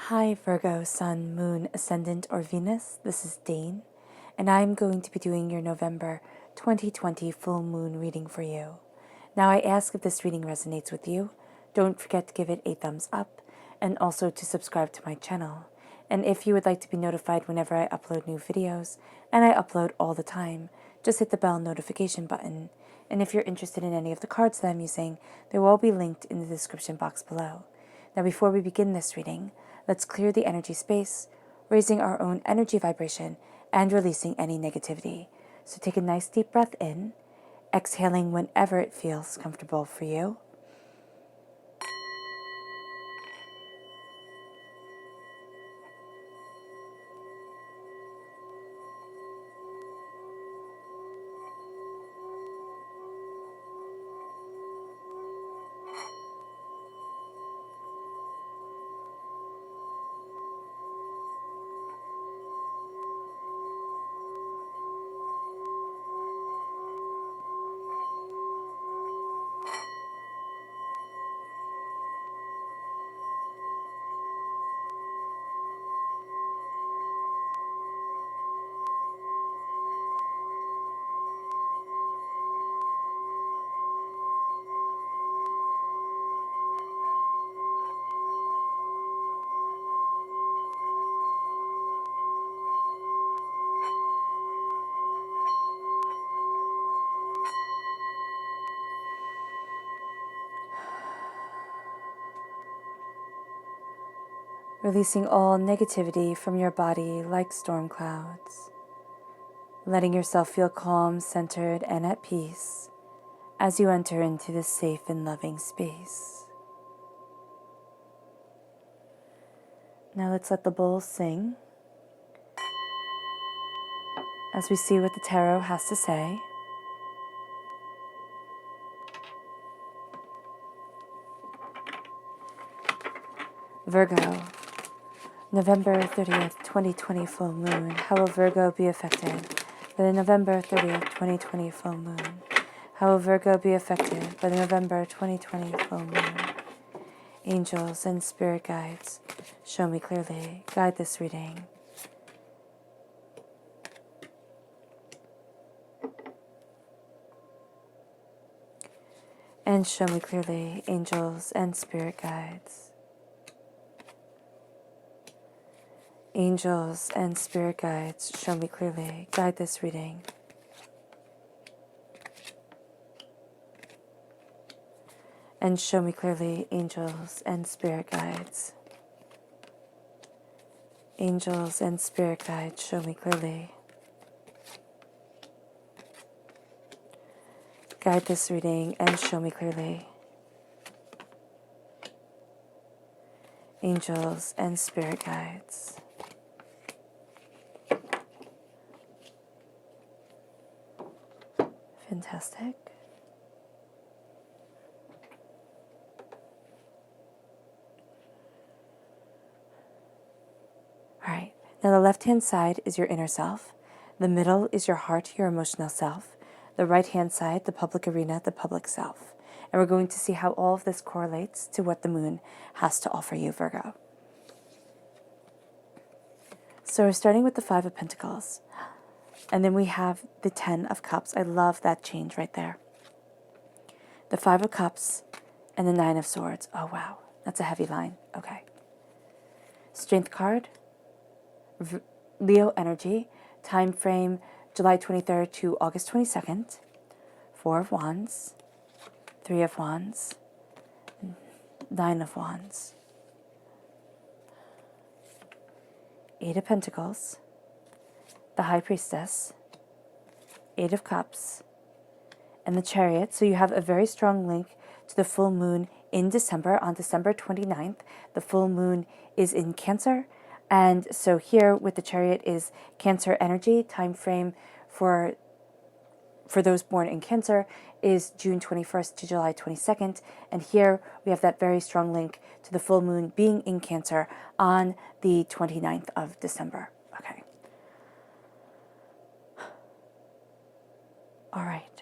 Hi Virgo, Sun, Moon, Ascendant, or Venus. This is Dane, and I'm going to be doing your November 2020 full moon reading for you. Now, I ask if this reading resonates with you. Don't forget to give it a thumbs up and also to subscribe to my channel. And if you would like to be notified whenever I upload new videos, and I upload all the time, just hit the bell notification button. And if you're interested in any of the cards that I'm using, they will all be linked in the description box below. Now, before we begin this reading, let's clear the energy space, raising our own energy vibration and releasing any negativity. So take a nice deep breath in, exhaling whenever it feels comfortable for you. Releasing all negativity from your body like storm clouds. Letting yourself feel calm, centered, and at peace as you enter into this safe and loving space. Now let's let the bowl sing as we see what the tarot has to say. Virgo, November 30th, 2020 full moon. How will Virgo be affected by the November 30th, 2020 full moon? How will Virgo be affected by the November 2020 full moon? Angels and spirit guides, show me clearly. Guide this reading. And show me clearly, angels and spirit guides. Angels and spirit guides, show me clearly. Guide this reading. And show me clearly, angels and spirit guides. Angels and spirit guides, show me clearly. Guide this reading and show me clearly. Angels and spirit guides. Fantastic. All right. Now the left-hand side is your inner self. The middle is your heart, your emotional self. The right-hand side, the public arena, the public self. And we're going to see how all of this correlates to what the moon has to offer you, Virgo. So we're starting with the Five of Pentacles. And then we have the 10 of Cups. I love that change right there. The 5 of Cups and the 9 of Swords. Oh, wow. That's a heavy line. Okay. Strength card. Leo energy. Time frame July 23rd to August 22nd. 4 of Wands. 3 of Wands. 9 of Wands. 8 of Pentacles. The High Priestess. 8 of Cups. And the Chariot. So you have a very strong link to the full moon in December. On December 29th, the full moon is in Cancer. And so here with the Chariot is Cancer energy. Time frame for those born in Cancer is June 21st to July 22nd. And here we have that very strong link to the full moon being in Cancer on the 29th of December. Okay. All right.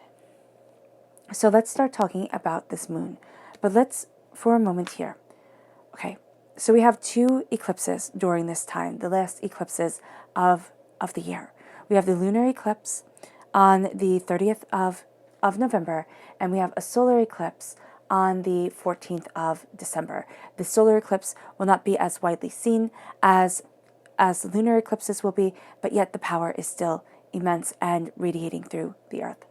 So let's start talking about this moon. But let's, for a moment here. Okay. So we have two eclipses during this time, the last eclipses of the year. We have the lunar eclipse on the 30th of November, and we have a solar eclipse on the 14th of December. The solar eclipse will not be as widely seen as the lunar eclipses will be, but yet the power is still immense and radiating through the earth.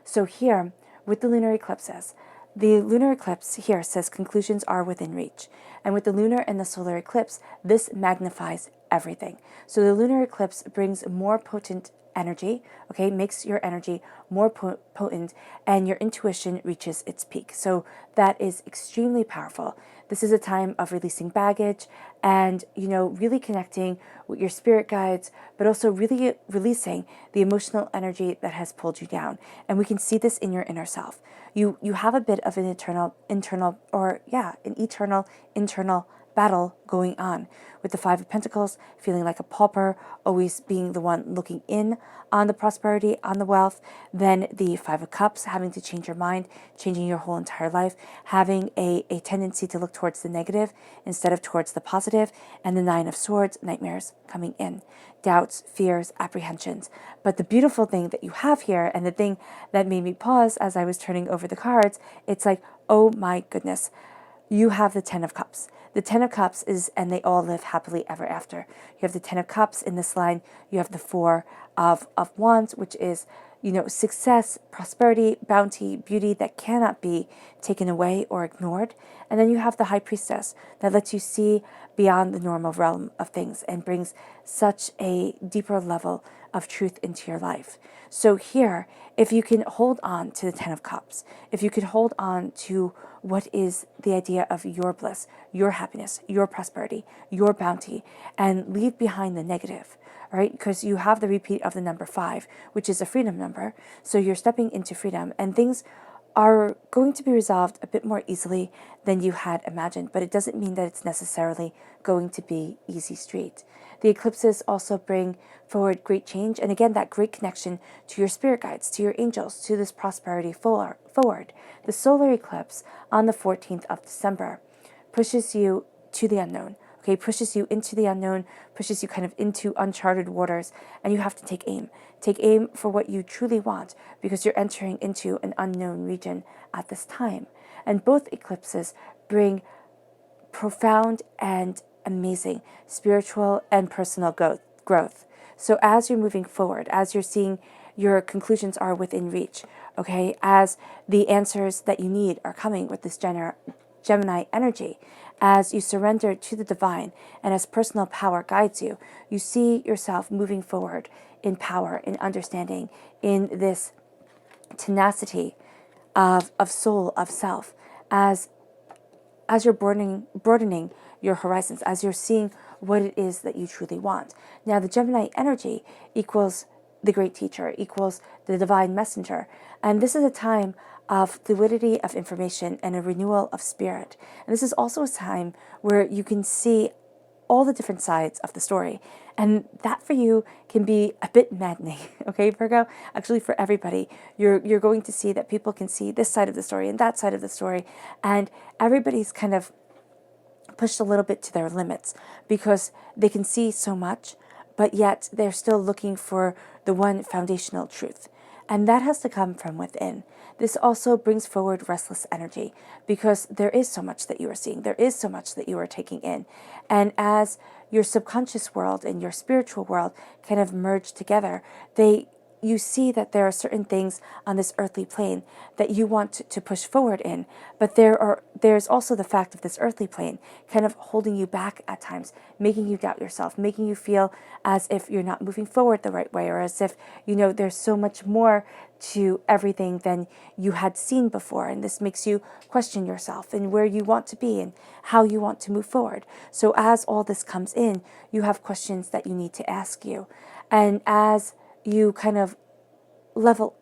So here, with the lunar eclipses, the lunar eclipse here says conclusions are within reach. And with the lunar and the solar eclipse, this magnifies everything. So the lunar eclipse brings more potent energy, okay, makes your energy more potent, and your intuition reaches its peak. So that is extremely powerful. This is a time of releasing baggage and, really connecting with your spirit guides, but also really releasing the emotional energy that has pulled you down. And we can see this in your inner self. You have a bit of an eternal internal battle going on, with the Five of Pentacles feeling like a pauper, always being the one looking in on the prosperity, on the wealth. Then the Five of Cups, having to change your mind, changing your whole entire life, having a tendency to look towards the negative instead of towards the positive. And the Nine of Swords, nightmares coming in, doubts, fears, apprehensions. But the beautiful thing that you have here, and the thing that made me pause as I was turning over the cards, it's like, oh my goodness, you have the Ten of Cups. The Ten of Cups is, and they all live happily ever after. You have the Ten of Cups in this line. You have the Four of Wands, which is, success, prosperity, bounty, beauty that cannot be taken away or ignored. And then you have the High Priestess that lets you see beyond the normal realm of things and brings such a deeper level of truth into your life. So here, if you can hold on to the Ten of Cups, if you can hold on to what is the idea of your bliss, your happiness, your prosperity, your bounty, and leave behind the negative, right? Because you have the repeat of the number 5, which is a freedom number. So you're stepping into freedom, and things are going to be resolved a bit more easily than you had imagined, but it doesn't mean that it's necessarily going to be easy street. The eclipses also bring forward great change, and again, that great connection to your spirit guides, to your angels, to this prosperity forward. The solar eclipse on the 14th of December pushes you to the unknown, okay, pushes you into the unknown, pushes you kind of into uncharted waters, and you have to take aim. Take aim for what you truly want, because you're entering into an unknown region at this time. And both eclipses bring profound and amazing spiritual and personal growth. So as you're moving forward, as you're seeing your conclusions are within reach, okay, as the answers that you need are coming with this Gemini energy, as you surrender to the divine and as personal power guides you, you see yourself moving forward in power, in understanding, in this tenacity of soul, of self, as you're broadening your horizons, as you're seeing what it is that you truly want. Now, the Gemini energy equals the great teacher, equals the divine messenger. And this is a time of fluidity of information and a renewal of spirit. And this is also a time where you can see all the different sides of the story. And that for you can be a bit maddening, okay, Virgo? Actually, for everybody, you're going to see that people can see this side of the story and that side of the story, and everybody's kind of pushed a little bit to their limits because they can see so much, but yet they're still looking for the one foundational truth. And that has to come from within. This also brings forward restless energy because there is so much that you are seeing. There is so much that you are taking in. And as your subconscious world and your spiritual world kind of merge together, you see that there are certain things on this earthly plane that you want to push forward in, but there's also the fact of this earthly plane kind of holding you back at times, making you doubt yourself, making you feel as if you're not moving forward the right way, or as if, there's so much more to everything than you had seen before, and this makes you question yourself and where you want to be and how you want to move forward. So as all this comes in, you have questions that you need to ask you, and as you kind of level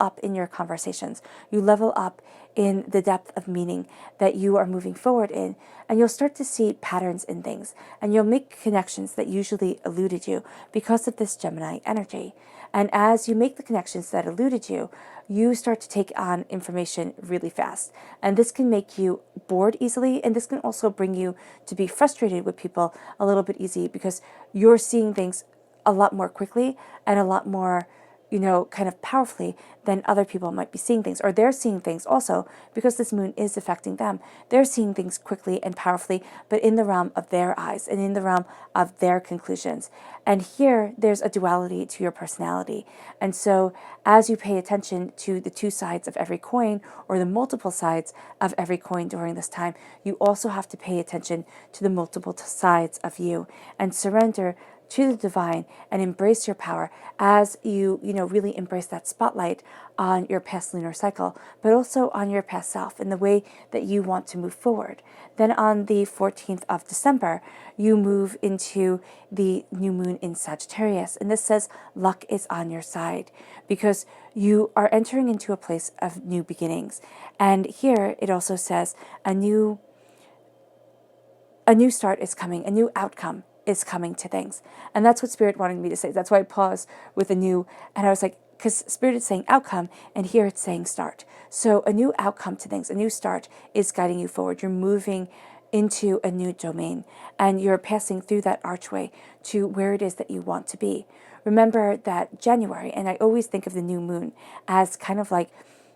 up in your conversations, you level up in the depth of meaning that you are moving forward in, and you'll start to see patterns in things, and you'll make connections that usually eluded you because of this Gemini energy. And as you make the connections that eluded you, you start to take on information really fast. And this can make you bored easily, and this can also bring you to be frustrated with people a little bit easy because you're seeing things a lot more quickly and a lot more, kind of powerfully than other people might be seeing things, or they're seeing things also because this moon is affecting them. They're seeing things quickly and powerfully, but in the realm of their eyes and in the realm of their conclusions. And here there's a duality to your personality. And so as you pay attention to the two sides of every coin or the multiple sides of every coin during this time, you also have to pay attention to the multiple sides of you and surrender to the divine and embrace your power as you really embrace that spotlight on your past lunar cycle, but also on your past self and the way that you want to move forward. Then on the 14th of December, you move into the new moon in Sagittarius. And this says luck is on your side because you are entering into a place of new beginnings. And here it also says a new start is coming, a new outcome is coming to things. And that's what Spirit wanted me to say. That's why I paused with a new, and I was like, because Spirit is saying outcome, and here it's saying start. So a new outcome to things, a new start is guiding you forward. You're moving into a new domain, and you're passing through that archway to where it is that you want to be. Remember that January, and I always think of the new moon as kind of like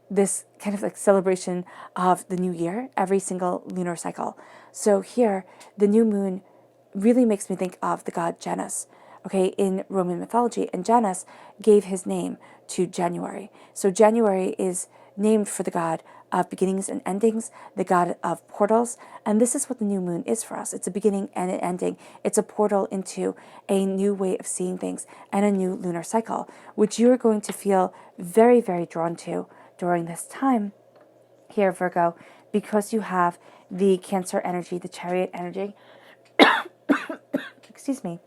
this kind of like celebration of the new year, every single lunar cycle. So here, the new moon really makes me think of the god Janus, okay, in Roman mythology. And Janus gave his name to January. So January is named for the god of beginnings and endings, the god of portals. And this is what the new moon is for us. It's a beginning and an ending. It's a portal into a new way of seeing things and a new lunar cycle, which you are going to feel very, very drawn to during this time here, Virgo, because you have the Cancer energy, the Chariot energy, excuse me,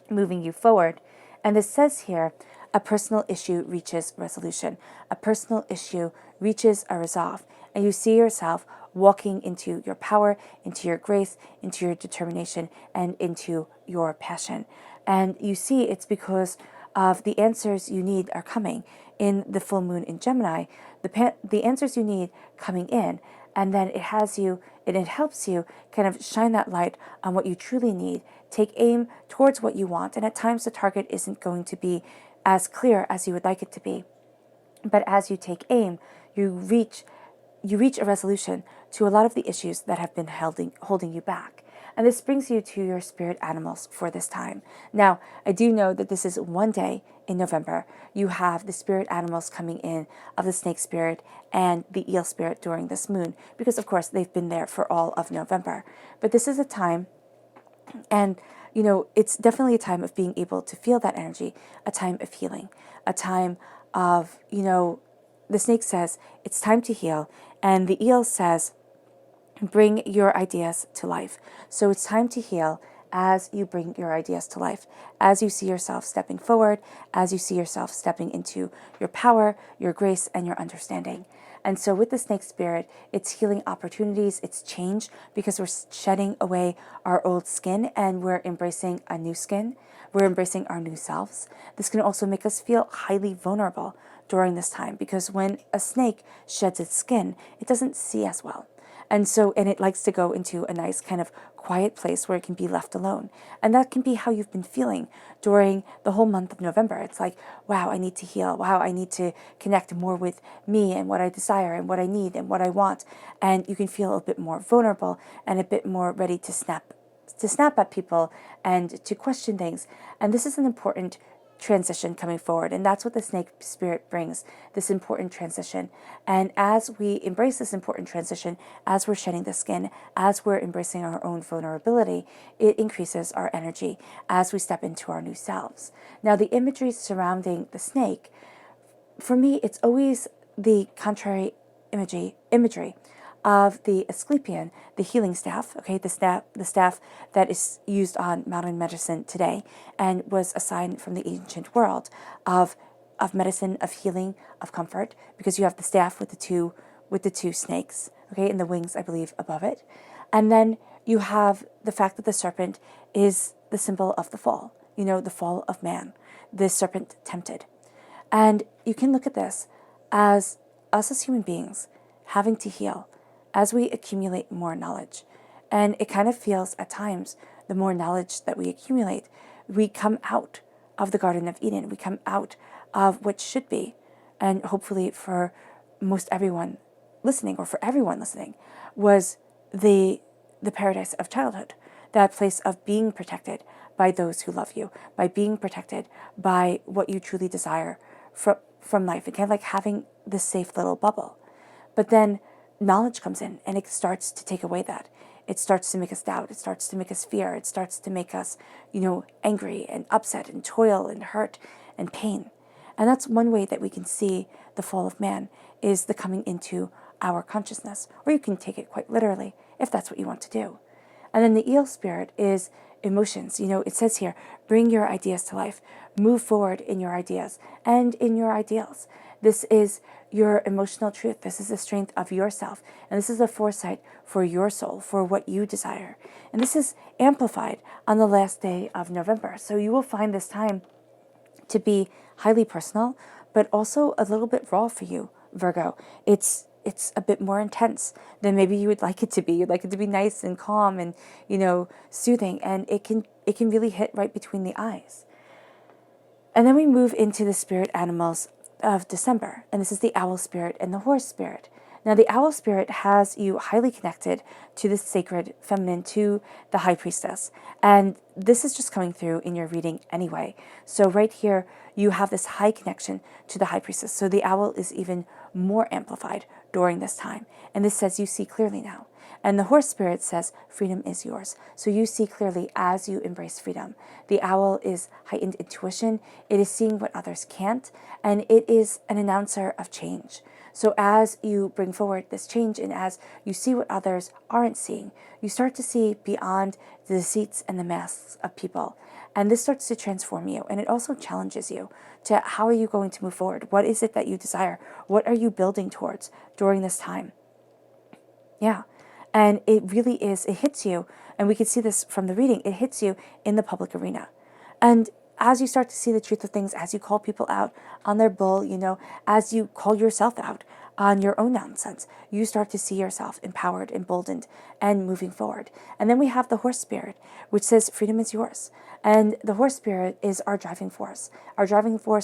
moving you forward. And this says here, a personal issue reaches resolution. A personal issue reaches a resolve. And you see yourself walking into your power, into your grace, into your determination, and into your passion. And you see it's because of the answers you need are coming in the full moon in Gemini, the answers you need coming in, and then it helps you kind of shine that light on what you truly need, take aim towards what you want, and at times the target isn't going to be as clear as you would like it to be. But as you take aim, you reach a resolution to a lot of the issues that have been holding you back. And this brings you to your spirit animals for this time. Now, I do know that this is one day in November. You have the spirit animals coming in of the snake spirit and the eel spirit during this moon, because of course they've been there for all of November. But this is a time, and it's definitely a time of being able to feel that energy, a time of healing, a time of, the snake says it's time to heal, and the eel says, bring your ideas to life. So it's time to heal as you bring your ideas to life, as you see yourself stepping forward, as you see yourself stepping into your power, your grace, and your understanding. And so with the snake spirit, it's healing opportunities, it's change, because we're shedding away our old skin and we're embracing a new skin. We're embracing our new selves. This can also make us feel highly vulnerable during this time, because when a snake sheds its skin, it doesn't see as well. And it likes to go into a nice kind of quiet place where it can be left alone. And that can be how you've been feeling during the whole month of November. It's like, wow, I need to heal. Wow, I need to connect more with me and what I desire and what I need and what I want. And you can feel a bit more vulnerable and a bit more ready to snap at people and to question things. And this is an important transition coming forward, and that's what the snake spirit brings, this important transition. And as we embrace this important transition, as we're shedding the skin, as we're embracing our own vulnerability, it increases our energy as we step into our new selves. Now, the imagery surrounding the snake, for me, it's always the contrary imagery of the Asclepion, the healing staff, okay, the staff that is used on modern medicine today and was a sign from the ancient world of medicine, of healing, of comfort, because you have the staff with the two snakes, okay, and the wings, I believe, above it. And then you have the fact that the serpent is the symbol of the fall, the fall of man, the serpent tempted. And you can look at this as us as human beings having to heal as we accumulate more knowledge. And it kind of feels at times, the more knowledge that we accumulate, we come out of the Garden of Eden. We come out of what should be, and hopefully for most everyone listening, or for everyone listening, was the paradise of childhood, that place of being protected by those who love you, by being protected by what you truly desire from life, and kind of like having this safe little bubble. But then knowledge comes in and it starts to take away that. It starts to make us doubt. It starts to make us fear. It starts to make us, angry and upset and toil and hurt and pain. And that's one way that we can see the fall of man, is the coming into our consciousness. Or you can take it quite literally if that's what you want to do. And then the eel spirit is emotions. It says here, bring your ideas to life. Move forward in your ideas and in your ideals. This is your emotional truth. This is the strength of yourself. And this is the foresight for your soul, for what you desire. And this is amplified on the last day of November. So you will find this time to be highly personal, but also a little bit raw for you, Virgo. It's a bit more intense than maybe you would like it to be. You'd like it to be nice and calm and, soothing. And it can really hit right between the eyes. And then we move into the spirit animals of December. And this is the owl spirit and the horse spirit. Now, the owl spirit has you highly connected to the sacred feminine, to the high priestess. And this is just coming through in your reading anyway. So right here, you have this high connection to the high priestess. So the owl is even more amplified during this time. And this says you see clearly now. And the horse spirit says freedom is yours. So you see clearly as you embrace freedom. The owl is heightened intuition. It is seeing what others can't. And it is an announcer of change. So as you bring forward this change, and as you see what others aren't seeing, you start to see beyond the deceits and the masks of people. And this starts to transform you. And it also challenges you to, how are you going to move forward? What is it that you desire? What are you building towards during this time? Yeah. And it really is, it hits you, and we can see this from the reading, it hits you in the public arena. And as you start to see the truth of things, as you call people out on their bull, as you call yourself out on your own nonsense, you start to see yourself empowered, emboldened, and moving forward. And then we have the horse spirit, which says freedom is yours. And the horse spirit is our driving force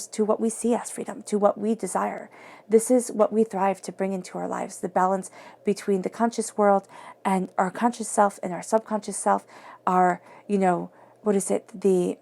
to what we see as freedom, to what we desire. This is what we thrive to bring into our lives, the balance between the conscious world and our conscious self and our subconscious self, our, the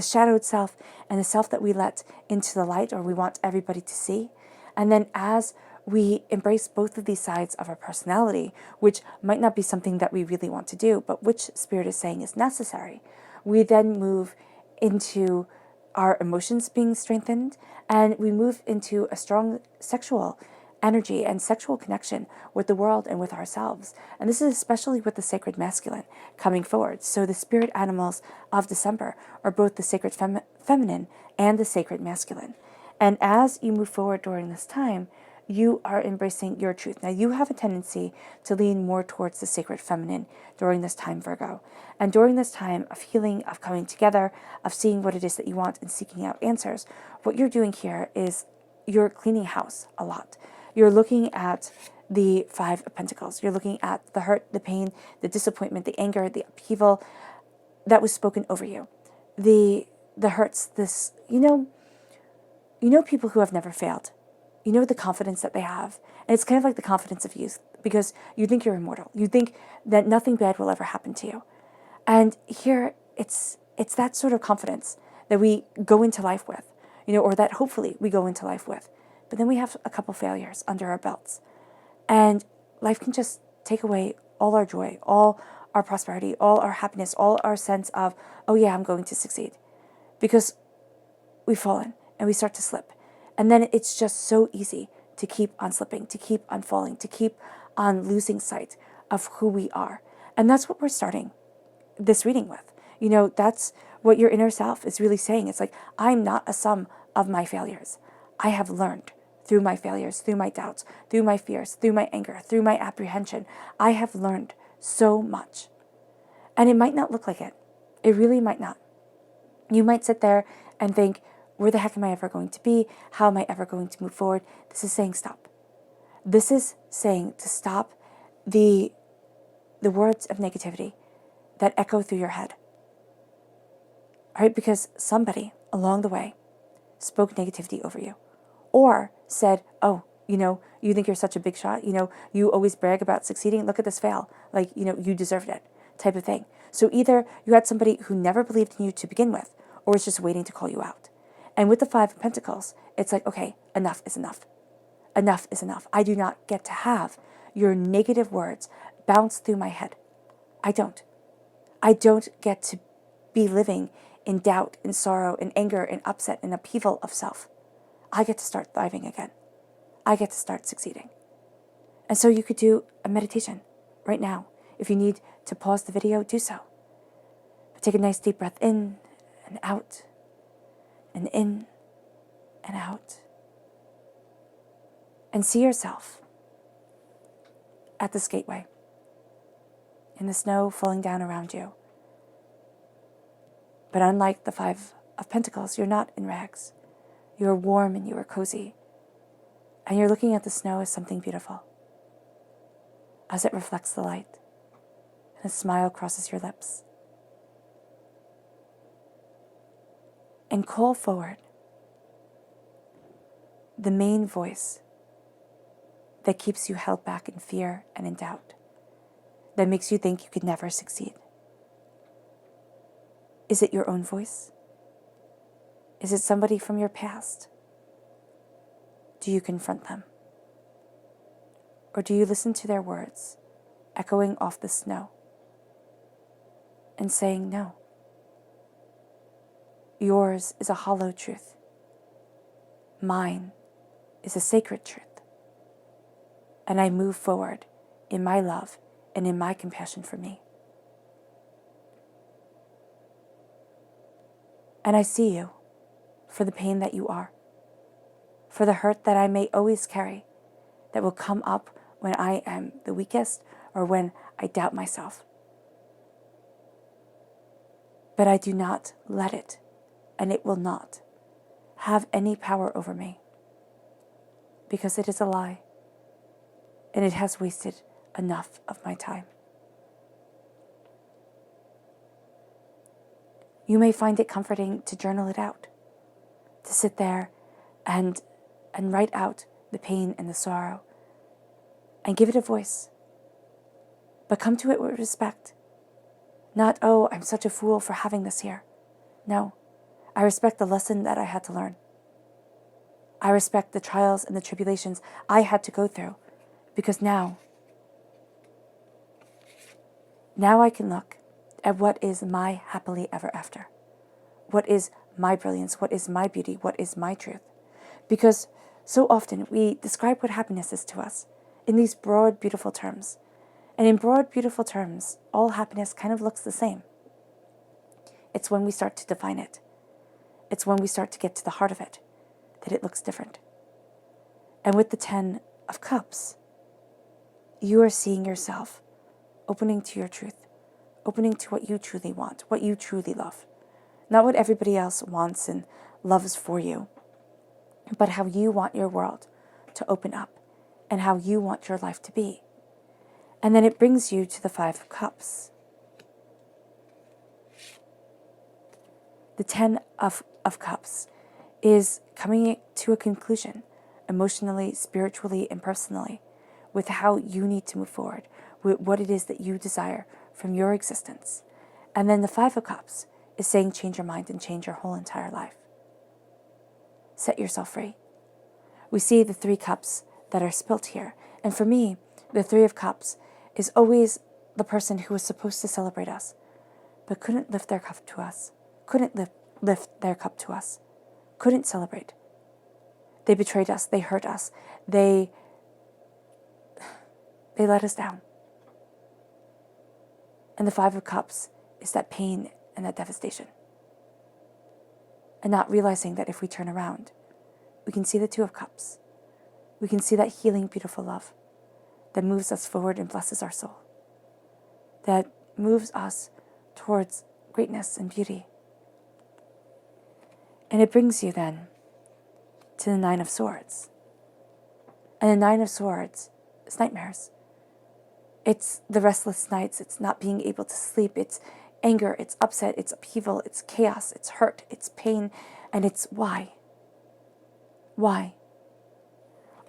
shadowed self and the self that we let into the light, or we want everybody to see. And then as we embrace both of these sides of our personality, which might not be something that we really want to do, but which Spirit is saying is necessary, we then move into our emotions being strengthened, and we move into a strong sexual energy and sexual connection with the world and with ourselves. And this is especially with the sacred masculine coming forward. So the spirit animals of December are both the sacred feminine and the sacred masculine. And as you move forward during this time, you are embracing your truth. Now, you have a tendency to lean more towards the sacred feminine during this time, Virgo. And during this time of healing, of coming together, of seeing what it is that you want and seeking out answers, what you're doing here is you're cleaning house a lot. You're looking at the Five of Pentacles. You're looking at the hurt, the pain, the disappointment, the anger, the upheaval that was spoken over you. The hurts, this, people who have never failed. The confidence that they have. And it's kind of like the confidence of youth, because you think you're immortal. You think that nothing bad will ever happen to you. And here, it's that sort of confidence that we go into life with, or that hopefully we go into life with. But then we have a couple failures under our belts. And life can just take away all our joy, all our prosperity, all our happiness, all our sense of, oh yeah, I'm going to succeed. Because we've fallen and we start to slip. And then it's just so easy to keep on slipping, to keep on falling, to keep on losing sight of who we are. And that's what we're starting this reading with. That's what your inner self is really saying. It's like, I'm not a sum of my failures. I have learned through my failures, through my doubts, through my fears, through my anger, through my apprehension. I have learned so much. And it might not look like it. It really might not. You might sit there and think, Where the heck am I ever going to be? How am I ever going to move forward? This is saying stop. This is saying to stop the words of negativity that echo through your head. All right, because somebody along the way spoke negativity over you or said, oh, you think you're such a big shot. You always brag about succeeding. Look at this fail. Like, you deserved it type of thing. So either you had somebody who never believed in you to begin with or was just waiting to call you out. And with the Five of Pentacles, it's like, okay, enough is enough. Enough is enough. I do not get to have your negative words bounce through my head. I don't. I don't get to be living in doubt, in sorrow, in anger, in upset, in upheaval of self. I get to start thriving again. I get to start succeeding. And so you could do a meditation right now. If you need to pause the video, do so. But take a nice deep breath in and out, and in and out. And see yourself at this gateway, in the snow falling down around you. But unlike the Five of Pentacles, you're not in rags. You are warm and you are cozy. And you're looking at the snow as something beautiful, as it reflects the light, and a smile crosses your lips. And call forward the main voice that keeps you held back in fear and in doubt, that makes you think you could never succeed. Is it your own voice? Is it somebody from your past? Do you confront them? Or do you listen to their words echoing off the snow and saying no? Yours is a hollow truth. Mine is a sacred truth. And I move forward in my love and in my compassion for me. And I see you for the pain that you are, for the hurt that I may always carry, that will come up when I am the weakest or when I doubt myself. But I do not let it, and it will not have any power over me, because it is a lie, and it has wasted enough of my time. You may find it comforting to journal it out, to sit there and write out the pain and the sorrow, and give it a voice. But come to it with respect. Not, oh, I'm such a fool for having this here. No, I respect the lesson that I had to learn. I respect the trials and the tribulations I had to go through, because now I can look at what is my happily ever after. What is my brilliance? What is my beauty? What is my truth? Because so often we describe what happiness is to us in these broad, beautiful terms. And in broad, beautiful terms, all happiness kind of looks the same. It's when we start to define it. It's when we start to get to the heart of it that it looks different. And with the 10 of Cups, you are seeing yourself opening to your truth, opening to what you truly want, what you truly love. Not what everybody else wants and loves for you, but how you want your world to open up and how you want your life to be. And then it brings you to the 5 of Cups. The 10 of Cups is coming to a conclusion emotionally, spiritually, and personally with how you need to move forward, with what it is that you desire from your existence. And then the 5 of Cups is saying change your mind and change your whole entire life. Set yourself free. We see the 3 cups that are spilt here. And for me, the 3 of Cups is always the person who was supposed to celebrate us, but couldn't lift their cup to us, couldn't lift their cup to us, couldn't celebrate. They betrayed us, they hurt us, they let us down. And the 5 of Cups is that pain and that devastation. And not realizing that if we turn around, we can see the 2 of Cups. We can see that healing, beautiful love that moves us forward and blesses our soul, that moves us towards greatness and beauty. And it brings you then to the Nine of Swords. And the Nine of Swords is nightmares. It's the restless nights. It's not being able to sleep. It's anger. It's upset. It's upheaval. It's chaos. It's hurt. It's pain. And it's why? Why?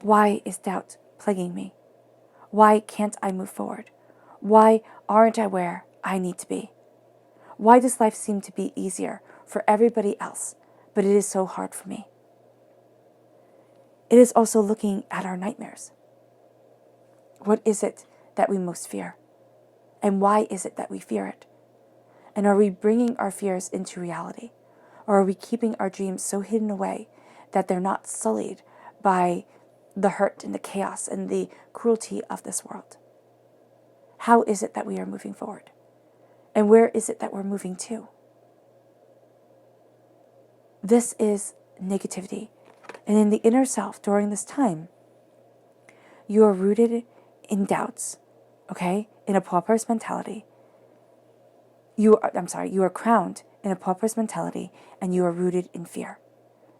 Why is doubt plaguing me? Why can't I move forward? Why aren't I where I need to be? Why does life seem to be easier for everybody else, but it is so hard for me? It is also looking at our nightmares. What is it that we most fear? And why is it that we fear it? And are we bringing our fears into reality? Or are we keeping our dreams so hidden away that they're not sullied by the hurt and the chaos and the cruelty of this world? How is it that we are moving forward? And where is it that we're moving to? This is negativity. And in the inner self during this time, you are rooted in doubts, okay? In a pauper's mentality. You are crowned in a pauper's mentality, and you are rooted in fear.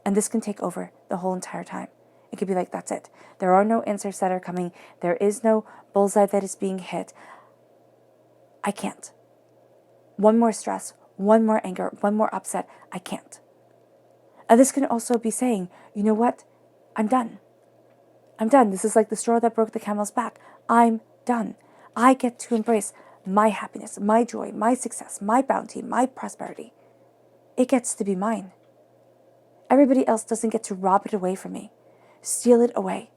And this can take over the whole entire time. It could be like, that's it. There are no answers that are coming. There is no bullseye that is being hit. I can't. One more stress, one more anger, one more upset. I can't. And this can also be saying, you know what? I'm done. I'm done. This is like the straw that broke the camel's back. I'm done. I get to embrace my happiness, my joy, my success, my bounty, my prosperity. It gets to be mine. Everybody else doesn't get to rob it away from me, steal it away,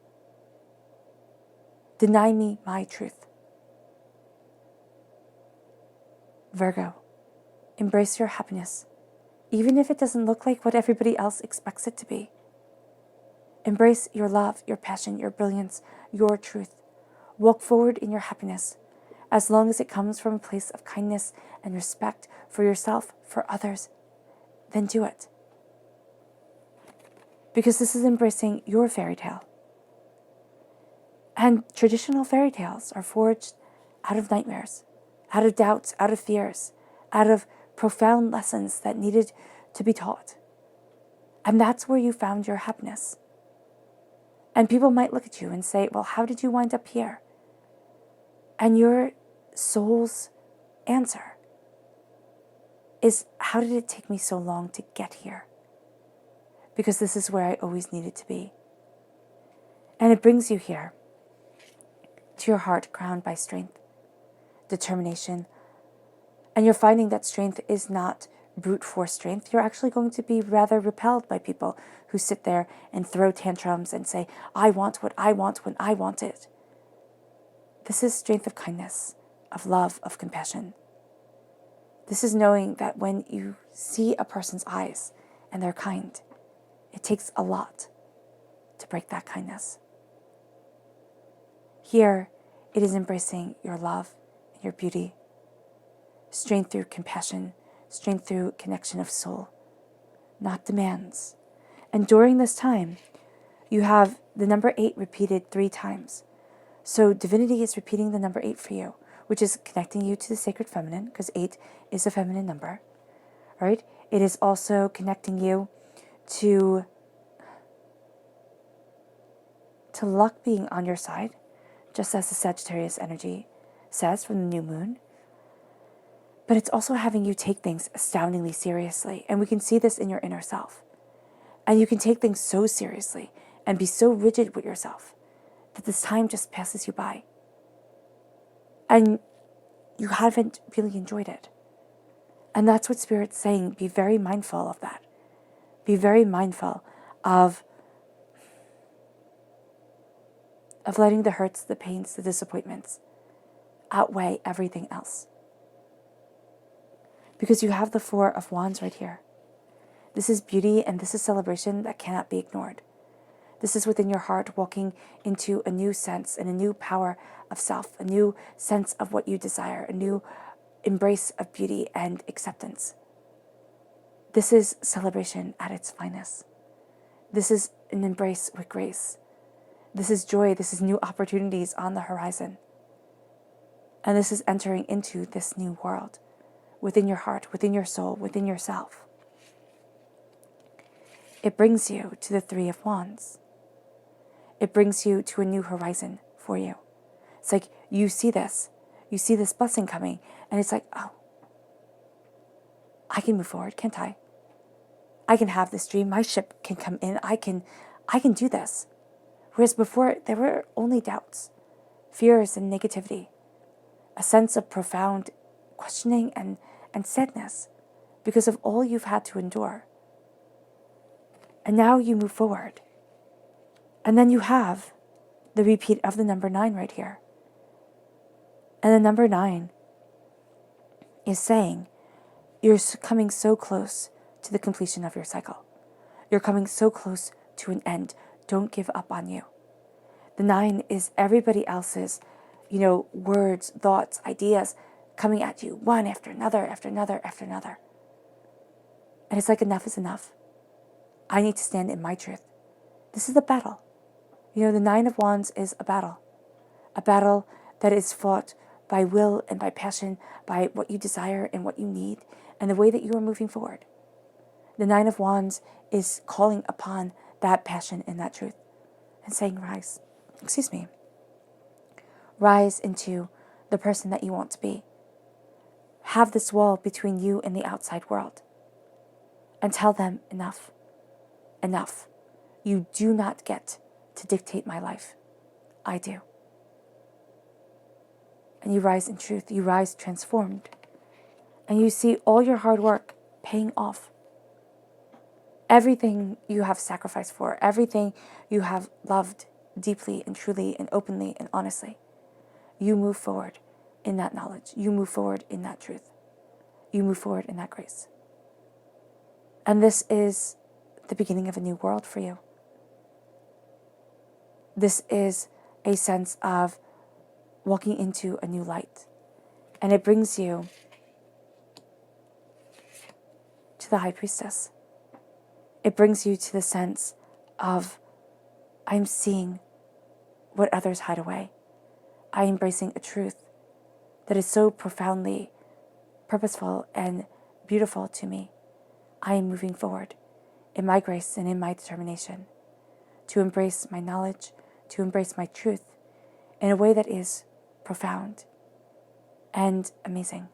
deny me my truth. Virgo, embrace your happiness, even if it doesn't look like what everybody else expects it to be. Embrace your love, your passion, your brilliance, your truth. Walk forward in your happiness, as long as it comes from a place of kindness and respect for yourself, for others, then do it. Because this is embracing your fairy tale. And traditional fairy tales are forged out of nightmares, out of doubts, out of fears, out of profound lessons that needed to be taught. And that's where you found your happiness. And people might look at you and say, well, how did you wind up here? And your soul's answer is, how did it take me so long to get here? Because this is where I always needed to be. And it brings you here, to your heart crowned by strength, determination. And you're finding that strength is not brute force strength. You're actually going to be rather repelled by people who sit there and throw tantrums and say, I want what I want when I want it. This is strength of kindness, of love, of compassion. This is knowing that when you see a person's eyes and they're kind, it takes a lot to break that kindness. Here, it is embracing your love, your beauty, strength through compassion, strength through connection of soul, not demands. And during this time, you have the number 8 repeated 3 times. So divinity is repeating the number 8 for you, which is connecting you to the sacred feminine, because 8 is a feminine number, right? It is also connecting you to luck being on your side, just as the Sagittarius energy says from the new moon. But it's also having you take things astoundingly seriously. And we can see this in your inner self. And you can take things so seriously and be so rigid with yourself that this time just passes you by. And you haven't really enjoyed it. And that's what Spirit's saying. Be very mindful of that. Be very mindful of letting the hurts, the pains, the disappointments outweigh everything else. Because you have the 4 of Wands right here. This is beauty and this is celebration that cannot be ignored. This is within your heart, walking into a new sense and a new power of self, a new sense of what you desire, a new embrace of beauty and acceptance. This is celebration at its finest. This is an embrace with grace. This is joy. This is new opportunities on the horizon. And this is entering into this new world within your heart, within your soul, within yourself. it brings you to the Three of Wands. It brings you to a new horizon for you. It's like you see this blessing coming, and it's like, oh, I can move forward, can't I? I can have this dream. My ship can come in. I can do this. Whereas before, there were only doubts, fears, and negativity, a sense of profound questioning and sadness because of all you've had to endure. And now you move forward. And then you have the repeat of the number 9 right here. And the number 9 is saying you're coming so close to the completion of your cycle. You're coming so close to an end. Don't give up on you. The 9 is everybody else's, words, thoughts, ideas coming at you, one after another, after another, after another. And it's like, enough is enough. I need to stand in my truth. This is a battle. The 9 of Wands is a battle that is fought by will and by passion, by what you desire and what you need, and the way that you are moving forward. The 9 of Wands is calling upon that passion and that truth and saying, rise into the person that you want to be. Have this wall between you and the outside world and tell them, enough. You do not get to dictate my life. I do. And you rise in truth. You rise transformed. And you see all your hard work paying off. Everything you have sacrificed for, everything you have loved deeply and truly and openly and honestly, you move forward in that knowledge. You move forward in that truth. You move forward in that grace. And this is the beginning of a new world for you. This is a sense of walking into a new light. And it brings you to the High Priestess. It brings you to the sense of, I'm seeing what others hide away. I am embracing a truth that is so profoundly purposeful and beautiful to me. I am moving forward in my grace and in my determination to embrace my knowledge, to embrace my truth in a way that is profound and amazing.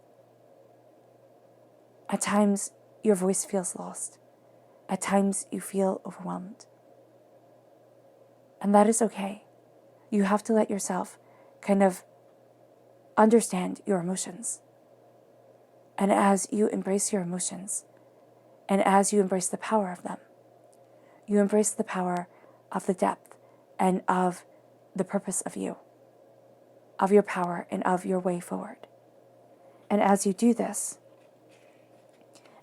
At times, your voice feels lost. At times, you feel overwhelmed. And that is okay. You have to let yourself kind of understand your emotions. And as you embrace your emotions, and as you embrace the power of them, you embrace the power of the depth and of the purpose of you, of your power and of your way forward. And as you do this,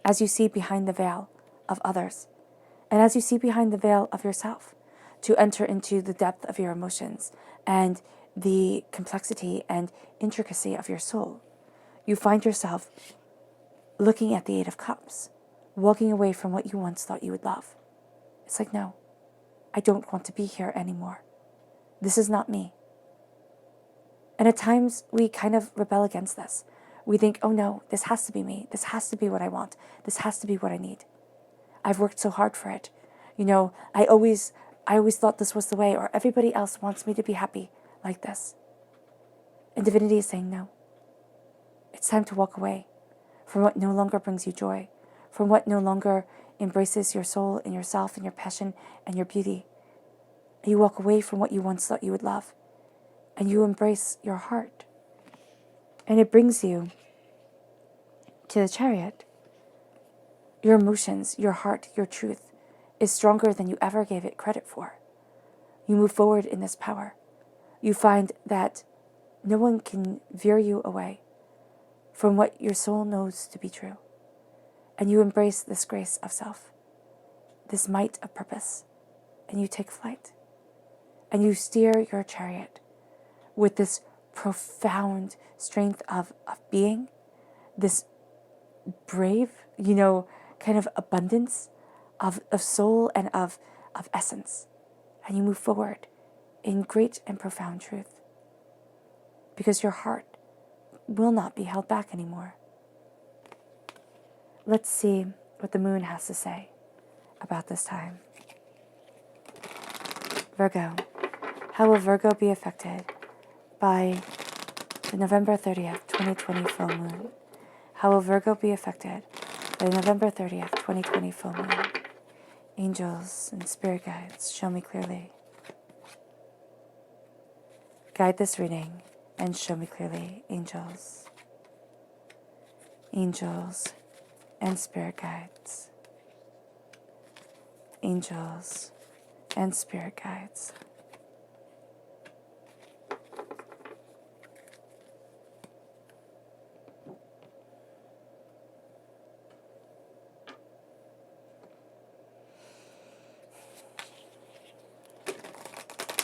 as you see behind the veil of others, and as you see behind the veil of yourself, to enter into the depth of your emotions and the complexity and intricacy of your soul, you find yourself looking at the Eight of Cups, walking away from what you once thought you would love. It's like, no, I don't want to be here anymore. This is not me. And at times we kind of rebel against this. We think, oh no, this has to be me. This has to be what I want. This has to be what I need. I've worked so hard for it. I always thought this was the way, or everybody else wants me to be happy like this. And divinity is saying, no. It's time to walk away from what no longer brings you joy, from what no longer embraces your soul and yourself and your passion and your beauty. You walk away from what you once thought you would love, and you embrace your heart. And it brings you to the Chariot. Your emotions, your heart, your truth is stronger than you ever gave it credit for. You move forward in this power. You find that no one can veer you away from what your soul knows to be true. And you embrace this grace of self, this might of purpose, and you take flight. And you steer your chariot with this profound strength of being, this brave, kind of abundance of soul and of essence. And you move forward in great and profound truth, because your heart will not be held back anymore. Let's see what the moon has to say about this time. Virgo. How will Virgo be affected by the November 30th, 2020 full moon? How will Virgo be affected by the November 30th, 2020 full moon? Angels and spirit guides, show me clearly. Guide this reading and show me clearly, angels. Angels and spirit guides. Angels and spirit guides.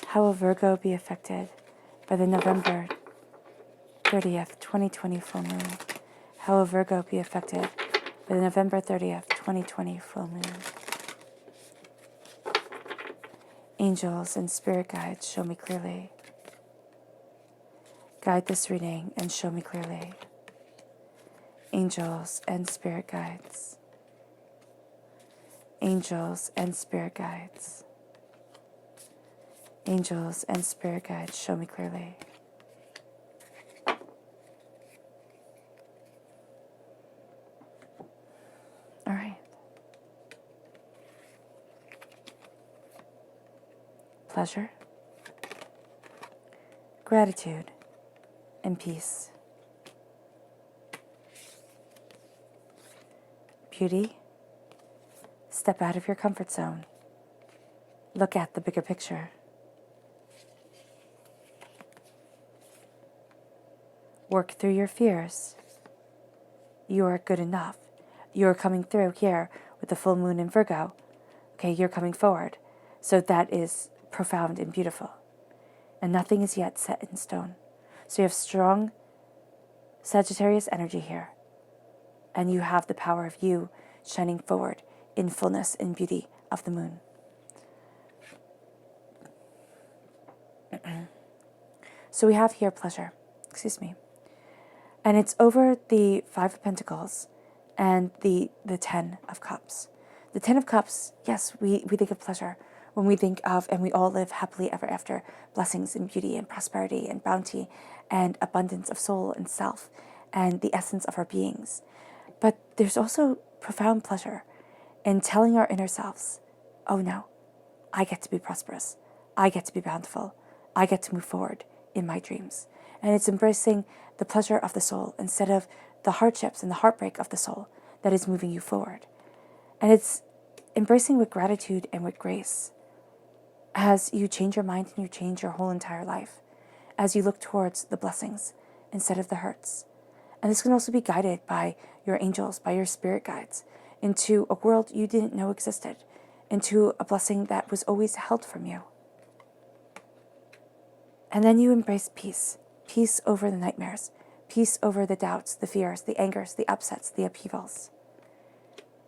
How will Virgo be affected by the November 30th, 2020 full moon? How will Virgo be affected by the November 30th, 2020 full moon? Angels and spirit guides, show me clearly. Guide this reading and show me clearly. Angels and spirit guides. Angels and spirit guides. Angels and spirit guides, show me clearly. All right. Pleasure, gratitude, and peace. Beauty, step out of your comfort zone. Look at the bigger picture. Work through your fears. You are good enough. You are coming through here with the full moon in Virgo. Okay, you're coming forward. So that is profound and beautiful. And nothing is yet set in stone. So you have strong Sagittarius energy here. And you have the power of you shining forward in fullness and beauty of the moon. So we have here pleasure. Excuse me. And it's over the Five of Pentacles and the Ten of Cups. The Ten of Cups, yes, we think of pleasure when we think of, and we all live happily ever after, blessings and beauty and prosperity and bounty and abundance of soul and self and the essence of our beings. But there's also profound pleasure in telling our inner selves, oh no, I get to be prosperous. I get to be bountiful. I get to move forward in my dreams. And it's embracing the pleasure of the soul instead of the hardships and the heartbreak of the soul that is moving you forward. And it's embracing with gratitude and with grace as you change your mind and you change your whole entire life, as you look towards the blessings instead of the hurts. And this can also be guided by your angels, by your spirit guides, into a world you didn't know existed, into a blessing that was always held from you. And then you embrace peace. Peace over the nightmares. Peace over the doubts, the fears, the angers, the upsets, the upheavals.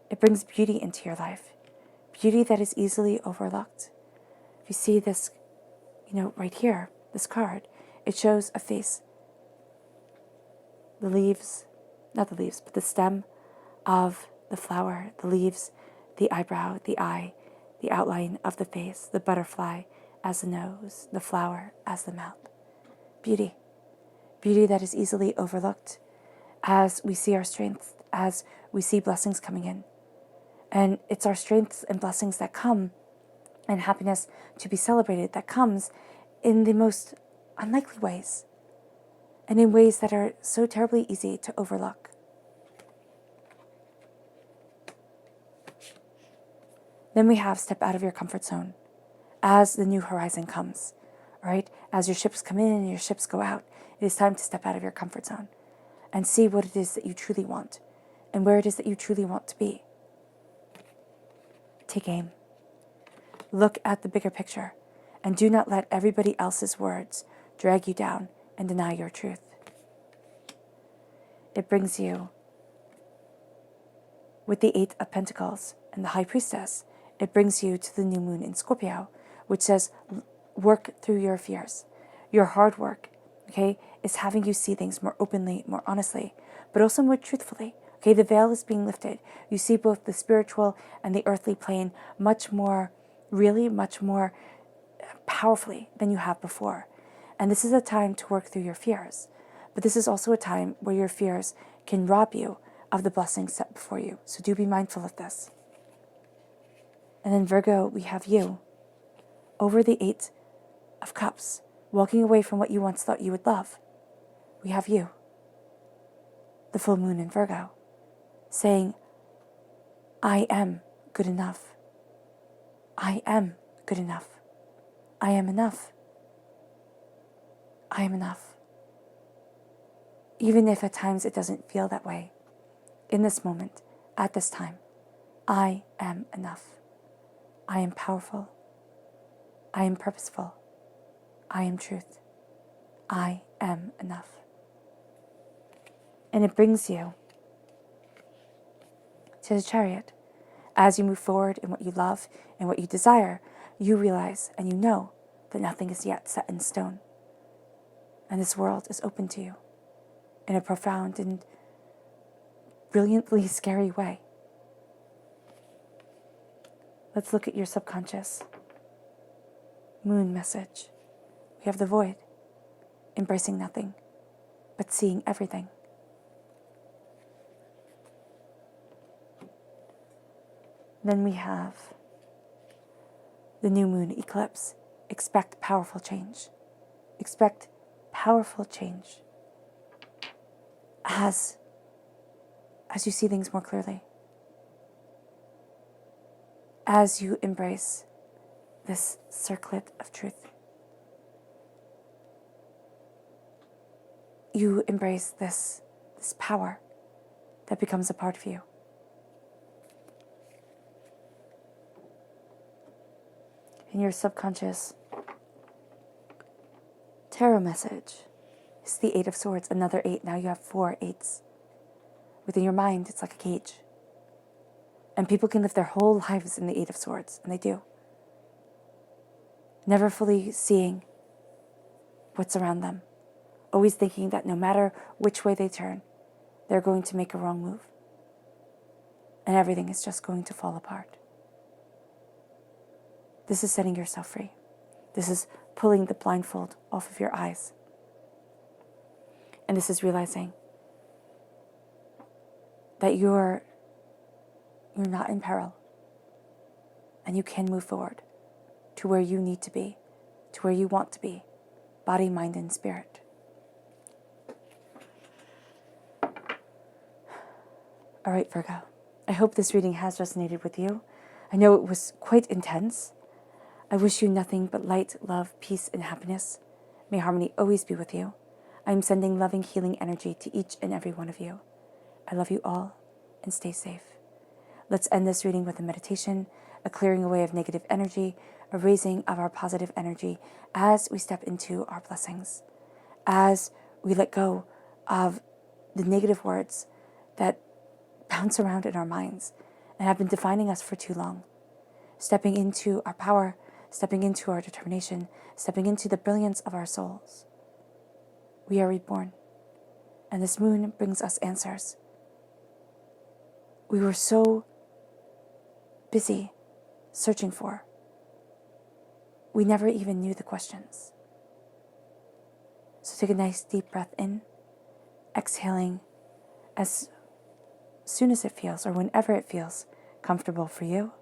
It brings beauty into your life. Beauty that is easily overlooked. If you see this, right here, this card, it shows a face. The leaves, not the leaves, but the stem of the flower, the leaves, the eyebrow, the eye, the outline of the face, the butterfly as the nose, the flower as the mouth. Beauty. Beauty that is easily overlooked as we see our strengths, as we see blessings coming in. And it's our strengths and blessings that come, and happiness to be celebrated, that comes in the most unlikely ways, and in ways that are so terribly easy to overlook. Then we have step out of your comfort zone as the new horizon comes, right? As your ships come in and your ships go out, it is time to step out of your comfort zone and see what it is that you truly want and where it is that you truly want to be. Take aim. Look at the bigger picture and do not let everybody else's words drag you down and deny your truth. It brings you, with the Eight of Pentacles and the High Priestess, it brings you to the new moon in Scorpio, which says, work through your fears. Your hard work, okay, is having you see things more openly, more honestly, but also more truthfully. Okay, the veil is being lifted. You see both the spiritual and the earthly plane much more, really much more powerfully than you have before. And this is a time to work through your fears. But this is also a time where your fears can rob you of the blessings set before you. So do be mindful of this. And then Virgo, we have you over the 8 of Cups, walking away from what you once thought you would love. We have you, the full moon in Virgo, saying, I am good enough. I am good enough. I am enough. I am enough. Even if at times it doesn't feel that way, in this moment, at this time, I am enough. I am powerful. I am purposeful. I am truth. I am enough. And it brings you to the Chariot. As you move forward in what you love and what you desire, you realize and you know that nothing is yet set in stone. And this world is open to you in a profound and brilliantly scary way. Let's look at your subconscious moon message. We have the void, embracing nothing, but seeing everything. Then we have the new moon eclipse. Expect powerful change. Expect powerful change as you see things more clearly. As you embrace this circlet of truth. You embrace this power that becomes a part of you. In your subconscious tarot message is the 8 of Swords, another 8. Now you have 4 8s. Within your mind, it's like a cage. And people can live their whole lives in the 8 of Swords, and they do. Never fully seeing what's around them. Always thinking that no matter which way they turn, they're going to make a wrong move. And everything is just going to fall apart. This is setting yourself free. This is pulling the blindfold off of your eyes. And this is realizing that you're not in peril. And you can move forward to where you need to be, to where you want to be, body, mind, and spirit. All right, Virgo. I hope this reading has resonated with you. I know it was quite intense. I wish you nothing but light, love, peace, and happiness. May harmony always be with you. I am sending loving, healing energy to each and every one of you. I love you all, and stay safe. Let's end this reading with a meditation, a clearing away of negative energy, a raising of our positive energy as we step into our blessings, as we let go of the negative words that bounce around in our minds and have been defining us for too long. Stepping into our power, stepping into our determination, stepping into the brilliance of our souls. We are reborn, and this moon brings us answers. We were so busy searching for. We never even knew the questions. So take a nice deep breath in, exhaling as soon as it feels, or whenever it feels comfortable for you.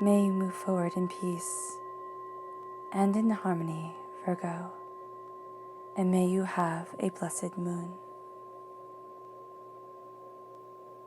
May you move forward in peace and in harmony, Virgo, and may you have a blessed moon.